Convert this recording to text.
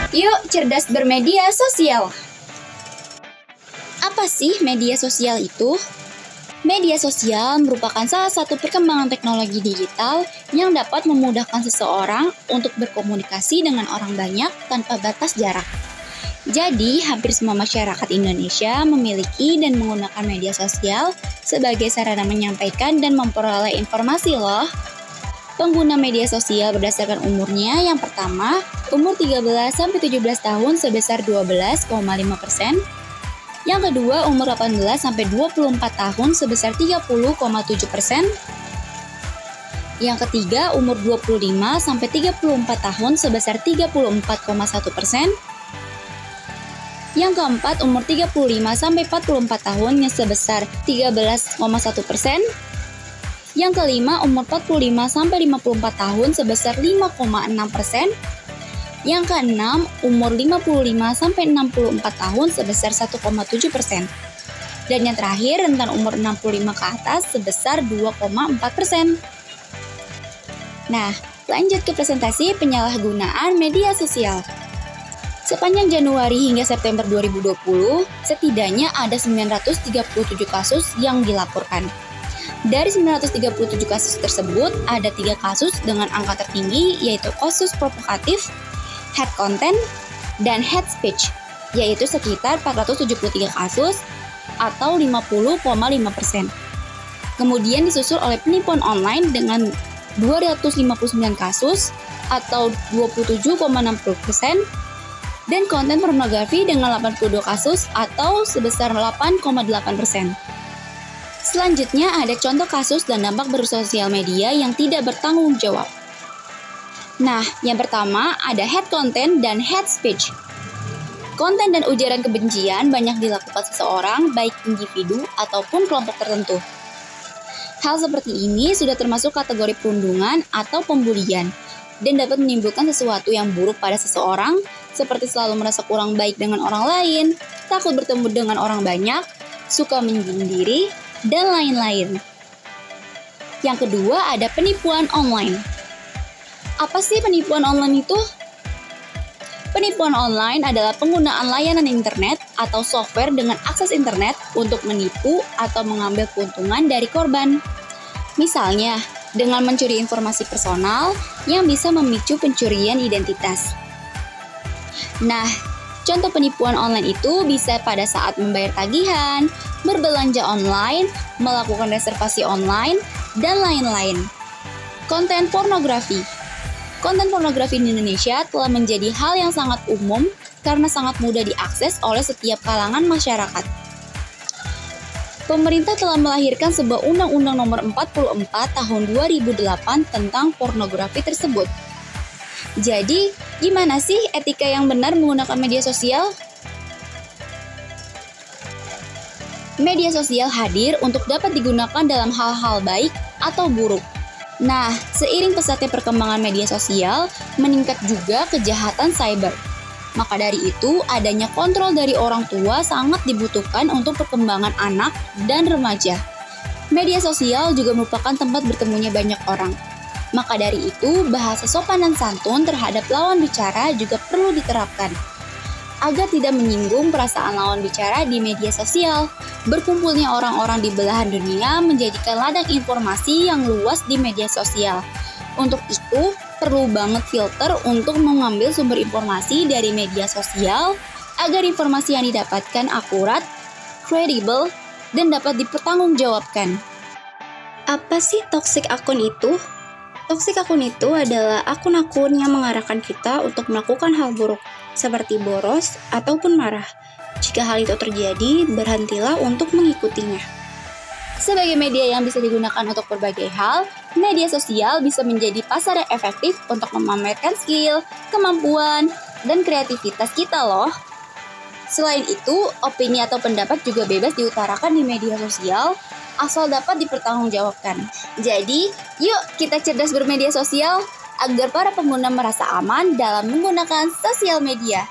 Yuk cerdas bermedia sosial. Apa sih media sosial itu? Media sosial merupakan salah satu perkembangan teknologi digital yang dapat memudahkan seseorang untuk berkomunikasi dengan orang banyak tanpa batas jarak. Jadi, hampir semua masyarakat Indonesia memiliki dan menggunakan media sosial sebagai sarana menyampaikan dan memperoleh informasi loh. Pengguna media sosial berdasarkan umurnya, yang pertama, umur 13-17 tahun sebesar 12,5%. Yang kedua, umur 18-24 tahun sebesar 30,7%. Yang ketiga, umur 25-34 tahun sebesar 34,1%. Yang keempat, umur 35-44 tahun yang sebesar 13,1%. Yang kelima, umur 45-54 tahun sebesar 5,6%. Yang keenam, umur 55-64 tahun sebesar 1,7%. Dan yang terakhir, rentan umur 65 ke atas sebesar 2,4%. Nah, lanjut ke presentasi penyalahgunaan media sosial. Sepanjang Januari hingga September 2020, setidaknya ada 937 kasus yang dilaporkan. Dari 937 kasus tersebut, ada 3 kasus dengan angka tertinggi, yaitu kasus provokatif, hate content, dan hate speech, yaitu sekitar 473 kasus atau 50,5%. Kemudian disusul oleh penipuan online dengan 259 kasus atau 27,60%, dan konten pornografi dengan 82 kasus atau sebesar 8,8%. Selanjutnya ada contoh kasus dan dampak bersosial media yang tidak bertanggung jawab. Nah, yang pertama ada hate content dan hate speech. Konten dan ujaran kebencian banyak dilakukan seseorang, baik individu ataupun kelompok tertentu. Hal seperti ini sudah termasuk kategori perundungan atau pembulian dan dapat menimbulkan sesuatu yang buruk pada seseorang, seperti selalu merasa kurang baik dengan orang lain, takut bertemu dengan orang banyak, suka menyindir, dan lain-lain. Yang kedua ada penipuan online. Apa sih penipuan online itu? Penipuan online adalah penggunaan layanan internet atau software dengan akses internet untuk menipu atau mengambil keuntungan dari korban. Misalnya, dengan mencuri informasi personal yang bisa memicu pencurian identitas. Nah, contoh penipuan online itu bisa pada saat membayar tagihan, berbelanja online, melakukan reservasi online, dan lain-lain. Konten pornografi. Konten pornografi di Indonesia telah menjadi hal yang sangat umum karena sangat mudah diakses oleh setiap kalangan masyarakat. Pemerintah telah melahirkan sebuah Undang-Undang Nomor 44 Tahun 2008 tentang pornografi tersebut. Jadi, gimana sih etika yang benar menggunakan media sosial? Media sosial hadir untuk dapat digunakan dalam hal-hal baik atau buruk. Nah, seiring pesatnya perkembangan media sosial, meningkat juga kejahatan cyber. Maka dari itu, adanya kontrol dari orang tua sangat dibutuhkan untuk perkembangan anak dan remaja. Media sosial juga merupakan tempat bertemunya banyak orang. Maka dari itu, bahasa sopan dan santun terhadap lawan bicara juga perlu diterapkan, agar tidak menyinggung perasaan lawan bicara di media sosial. Berkumpulnya orang-orang di belahan dunia menjadikan ladang informasi yang luas di media sosial. Untuk itu, perlu banget filter untuk mengambil sumber informasi dari media sosial agar informasi yang didapatkan akurat, kredibel, dan dapat dipertanggungjawabkan. Apa sih toxic akun itu? Toxic akun itu adalah akun-akun yang mengarahkan kita untuk melakukan hal buruk, seperti boros ataupun marah. Jika hal itu terjadi, berhentilah untuk mengikutinya. Sebagai media yang bisa digunakan untuk berbagai hal, media sosial bisa menjadi pasar yang efektif untuk memamerkan skill, kemampuan, dan kreativitas kita loh. Selain itu, opini atau pendapat juga bebas diutarakan di media sosial, asal dapat dipertanggungjawabkan. Jadi, yuk kita cerdas bermedia sosial agar para pengguna merasa aman dalam menggunakan sosial media.